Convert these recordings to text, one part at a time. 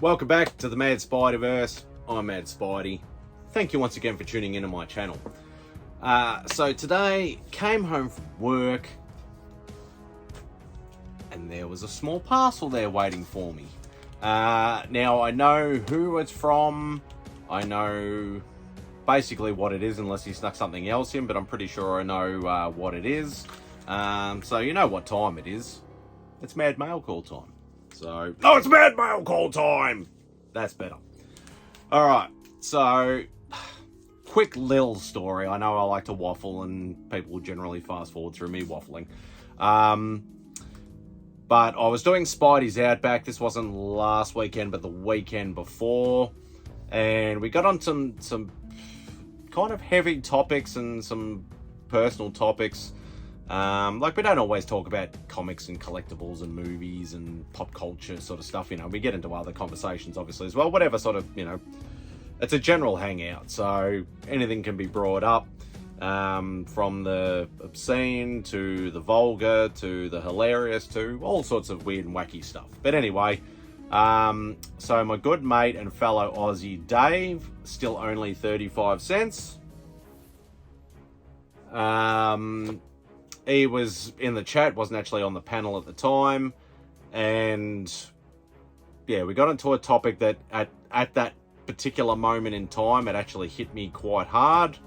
Welcome back to the MadSpideyverse. I'm MadSpidey. Thank you once again for tuning into my channel. So today, came home from work and there was a small parcel there waiting for me. Now I know who it's from. I know basically what it is, unless he snuck something else in, but I'm pretty sure I know what it is. So you know what time it is. It's Mad Mail Call time. So, no, it's Mad Mail Call time! That's better. Alright, so, quick little story. I know I like to waffle and people generally fast forward through me waffling. But I was doing Spidey's Outback. This wasn't last weekend, but the weekend before. And we got on some kind of heavy topics and some personal topics. Like, we don't always talk about comics and collectibles and movies and pop culture sort of stuff, you know. We get into other conversations, obviously, as well. Whatever sort of, you know, it's a general hangout. So anything can be brought up, from the obscene to the vulgar to the hilarious to all sorts of weird and wacky stuff. But anyway, so my good mate and fellow Aussie Dave, still only 35 cents. He was in the chat, wasn't actually on the panel at the time. And yeah, we got into a topic that at that particular moment in time, it actually hit me quite hard.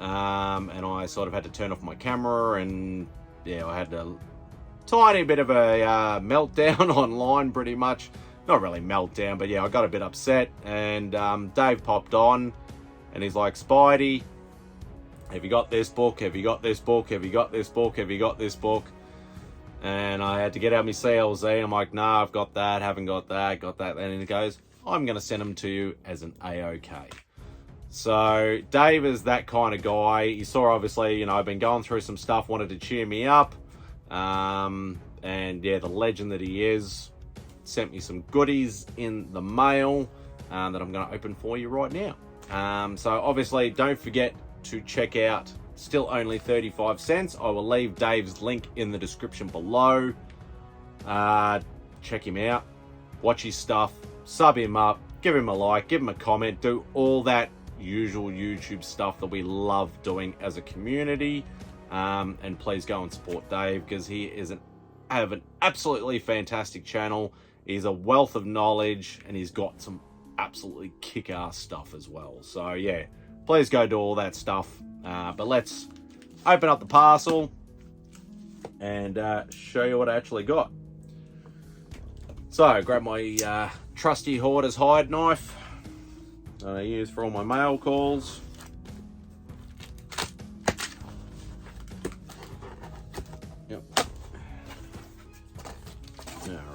And I sort of had to turn off my camera, and yeah, I had a tiny bit of a meltdown online, pretty much. Not really meltdown, but yeah, I got a bit upset. And Dave popped on and he's like, Spidey, have you got this book? Have you got this book? Have you got this book? Have you got this book? And I had to get out my CLZ. I'm like, nah, I've got that, haven't got that, got that. And he goes, I'm going to send them to you as an A-OK. So Dave is that kind of guy. He saw, obviously, you know, I've been going through some stuff, wanted to cheer me up. And yeah, the legend that he is sent me some goodies in the mail that I'm going to open for you right now. So obviously, don't forget to check out still only 35 cents. I will leave Dave's link in the description below. Check him out, watch his stuff, sub him up, give him a like, give him a comment, do all that usual YouTube stuff that we love doing as a community. And please go and support Dave, because he is have an absolutely fantastic channel. He's a wealth of knowledge and he's got some absolutely kick-ass stuff as well. So yeah, please go do all that stuff. But let's open up the parcel and show you what I actually got. So, grab my trusty Hoarder's hide knife that I use for all my mail calls. Yep.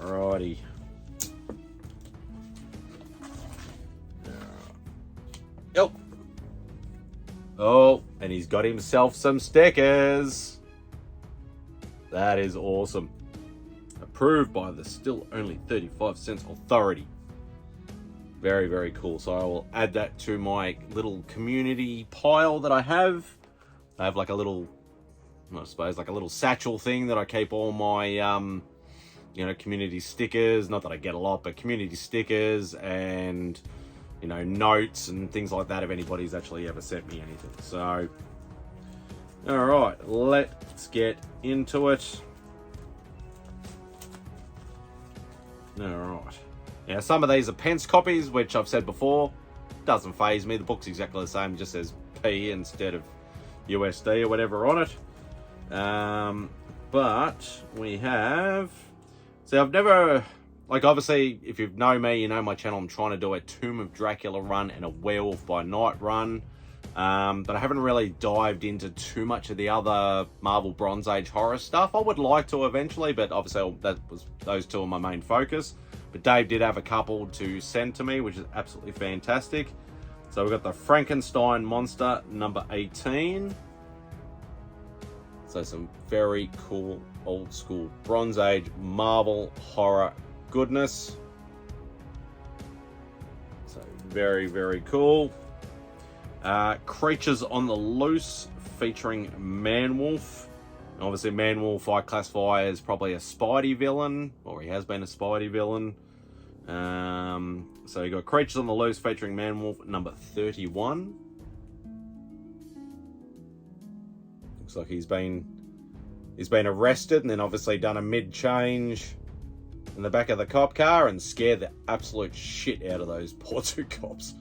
Alrighty. Yep. Oh, and he's got himself some stickers. That is awesome. Approved by the still only 35 cents authority. Very, very cool. So I will add that to my little community pile that I have. I have like a little, I suppose, like a little satchel thing that I keep all my, you know, community stickers. Not that I get a lot, but community stickers and, you know, notes and things like that if anybody's actually ever sent me anything. So, all right, let's get into it. All right. Now, some of these are Pence copies, which I've said before, doesn't faze me. The book's exactly the same, it just says P instead of USD or whatever on it. But we have, so I've never, like, obviously, if you know me, you know my channel, I'm trying to do a Tomb of Dracula run and a Werewolf by Night run. But I haven't really dived into too much of the other Marvel Bronze Age horror stuff. I would like to eventually, but obviously those two are my main focus. But Dave did have a couple to send to me, which is absolutely fantastic. So we've got the Frankenstein Monster number 18. So some very cool old school Bronze Age Marvel horror goodness. So very, very cool. Creatures on the Loose featuring Manwolf. Obviously, Manwolf I classify as probably a Spidey villain, or he has been a Spidey villain. So you got Creatures on the Loose featuring Man-Wolf number 31. Looks like he's been arrested and then obviously done a mid-change in the back of the cop car and scared the absolute shit out of those poor two cops.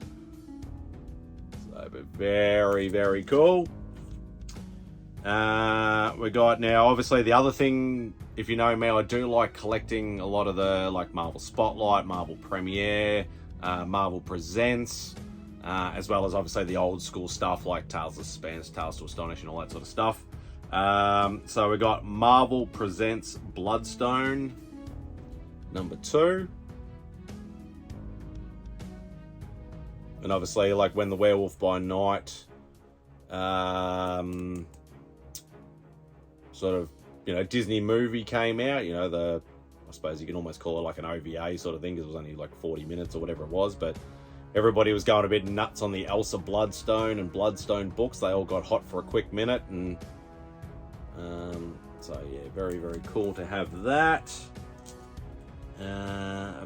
So, but very, very cool. We got now, obviously, the other thing, if you know me, I do like collecting a lot of the like Marvel Spotlight, Marvel Premiere, Marvel Presents, as well as obviously the old school stuff like Tales of Suspense, Tales to Astonish, and all that sort of stuff. So we got Marvel Presents Bloodstone number 2. And obviously, like When the Werewolf by Night, sort of, you know, Disney movie came out, you know, I suppose you can almost call it like an OVA sort of thing, because it was only like 40 minutes or whatever it was, but everybody was going a bit nuts on the Elsa Bloodstone and Bloodstone books. They all got hot for a quick minute, and so yeah, very, very cool to have that.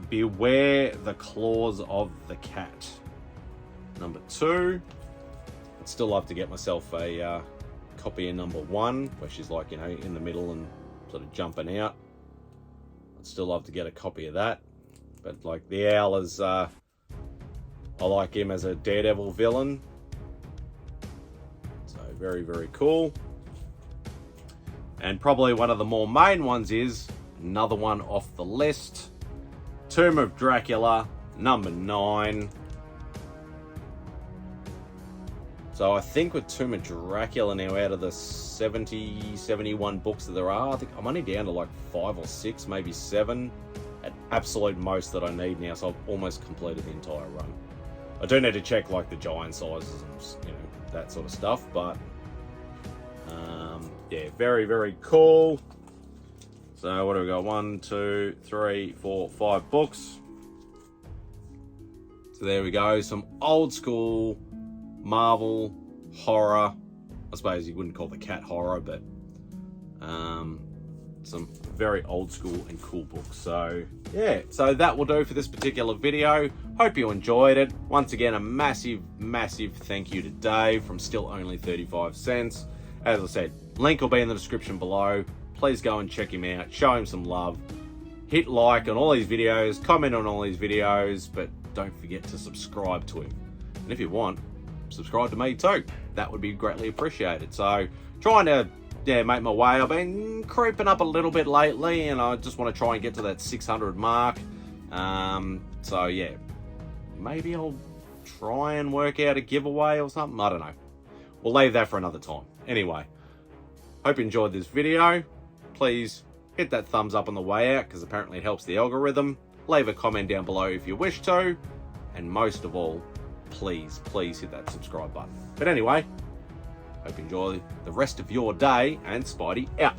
Beware the Claws of the Cat number 2. I'd still love to get myself a copy of number 1, where she's like, you know, in the middle and sort of jumping out. I'd still love to get a copy of that. But like the Owl is, I like him as a Daredevil villain. So very, very cool. And probably one of the more main ones is another one off the list, Tomb of Dracula number 9. So I think with Tomb of Dracula now, out of the 71 books that there are, I think I'm only down to like 5 or 6, maybe 7 at absolute most that I need now. So I've almost completed the entire run. I do need to check like the giant sizes and, you know, that sort of stuff, but yeah, very, very cool. So what do we got? 1, 2, 3, 4, 5 books. So there we go. Some old school Marvel horror. I suppose you wouldn't call the cat horror, but some very old school and cool books. So yeah, so that will do for this particular video. Hope you enjoyed it. Once again, a massive, massive thank you to Dave from Still Only 35 Cents. As I said, link will be in the description below. Please go and check him out, show him some love, hit like on all these videos, comment on all these videos, but don't forget to subscribe to him. And if you want, subscribe to me too. That would be greatly appreciated. So trying to make my way. I've been creeping up a little bit lately, and I just want to try and get to that 600 mark. So yeah, maybe I'll try and work out a giveaway or something. I don't know. We'll leave that for another time. Anyway, hope you enjoyed this video. Please hit that thumbs up on the way out, because apparently it helps the algorithm. Leave a comment down below if you wish to. And most of all, please hit that subscribe button. But anyway, hope you enjoy the rest of your day, and Spidey out.